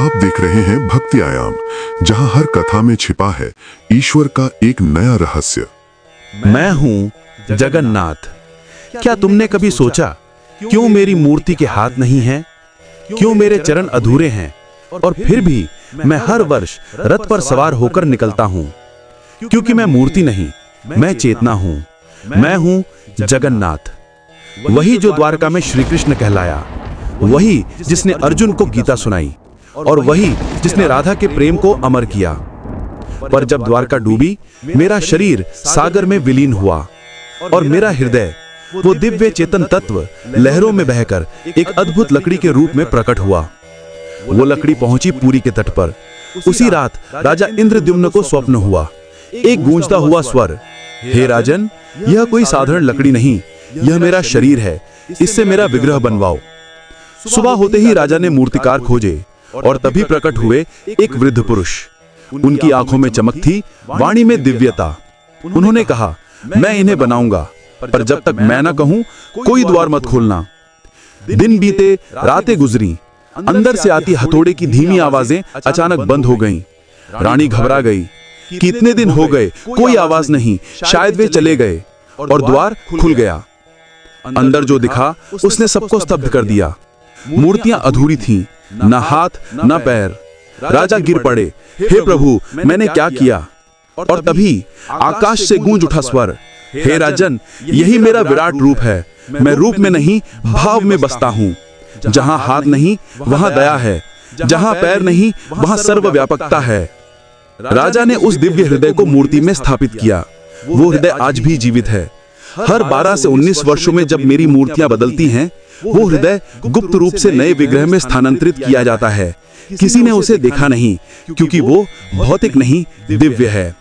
आप देख रहे हैं भक्ति आयाम, जहां हर कथा में छिपा है ईश्वर का एक नया रहस्य। मैं हूं जगन्नाथ। क्या तुमने कभी सोचा क्यों मेरी मूर्ति के हाथ नहीं हैं? क्यों मेरे चरण अधूरे हैं? और फिर भी मैं हर वर्ष रथ पर सवार होकर निकलता हूं, क्योंकि मैं मूर्ति नहीं, मैं चेतना हूं। मैं हूं जगन्नाथ, वही जो द्वारका में श्री कृष्ण कहलाया, वही जिसने अर्जुन को गीता सुनाई, और वही जिसने राधा के प्रेम को अमर किया। पर जब द्वारका डूबी, मेरा शरीर सागर में विलीन हुआ और मेरा हृदय, वो दिव्य चेतन तत्व, लहरों में बहकर एक अद्भुत लकड़ी के रूप में प्रकट हुआ। वो लकड़ी पहुंची पुरी के तट पर। उसी रात राजा इंद्रद्युम्न को स्वप्न हुआ, एक गूंजता हुआ स्वर, हे राजन, यह कोई साधारण लकड़ी नहीं, यह मेरा शरीर है, इससे मेरा विग्रह बनवाओ। सुबह होते ही राजा ने मूर्तिकार खोजे और तभी प्रकट हुए एक वृद्ध पुरुष। उनकी आंखों में चमक थी, वाणी में दिव्यता। उन्होंने कहा, मैं इन्हें बनाऊंगा, पर जब तक मैं ना कहूं कोई द्वार मत खोलना। दिन बीते, रातें गुजरी, अंदर से आती हथौड़े की धीमी आवाजें अचानक बंद हो गईं। रानी घबरा गई कि इतने दिन हो गए कोई आवाज नहीं, शायद वे चले गए, और द्वार खुल गया। अंदर जो दिखा उसने सबको स्तब्ध कर दिया। मूर्तियां अधूरी थीं, न हाथ न पैर। राजा गिर पड़े, हे प्रभु, मैंने क्या किया? और तभी आकाश से गूंज उठा स्वर, हे राजन, यही मेरा विराट रूप है। मैं रूप में नहीं, भाव में बसता हूं। जहां हाथ नहीं वहां दया है, जहां पैर नहीं वहां सर्वव्यापकता है। राजा ने उस दिव्य हृदय को मूर्ति में स्थापित किया। वो हृदय आज भी जीवित है। हर 12 से 19 वर्षों में जब मेरी मूर्तियां बदलती हैं, वो हृदय गुप्त रूप से नए विग्रह में स्थानांतरित किया जाता है। किसी ने उसे देखा नहीं, क्योंकि वो भौतिक नहीं, दिव्य है।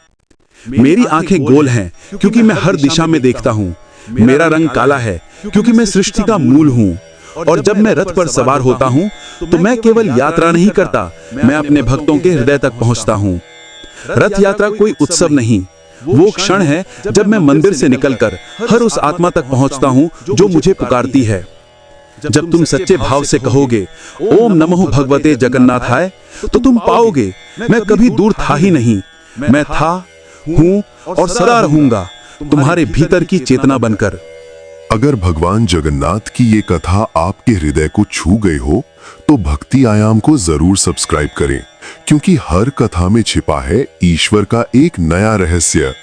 मेरी आंखें गोल हैं, क्योंकि मैं हर दिशा में देखता हूँ। मेरा रंग काला है, क्योंकि मैं सृष्टि का मूल हूँ। और जब मैं रथ पर सवार होता हूँ, तो मैं केवल यात्रा नहीं करता, मैं अपने भक्तों के हृदय तक पहुँचता हूँ। रथ यात्रा कोई उत्सव नहीं, वो क्षण है जब मैं मंदिर से निकलकर हर उस आत्मा तक पहुँचता हूँ जो मुझे पुकारती है। जब तुम सच्चे भाव से कहोगे, ओम नमो भगवते जगन्नाथाय, तो तुम पाओगे, मैं कभी दूर था ही नहीं, मैं था, हूँ और सदा रहूंगा, तुम्हारे भीतर की चेतना बनकर। अगर भगवान जगन्नाथ की ये कथा आपके हृदय को छू गई हो, तो भक्ति आयाम को जरूर सब्सक्राइब करें, क्योंकि हर कथा में छिपा है ईश्वर का एक नया रहस्य।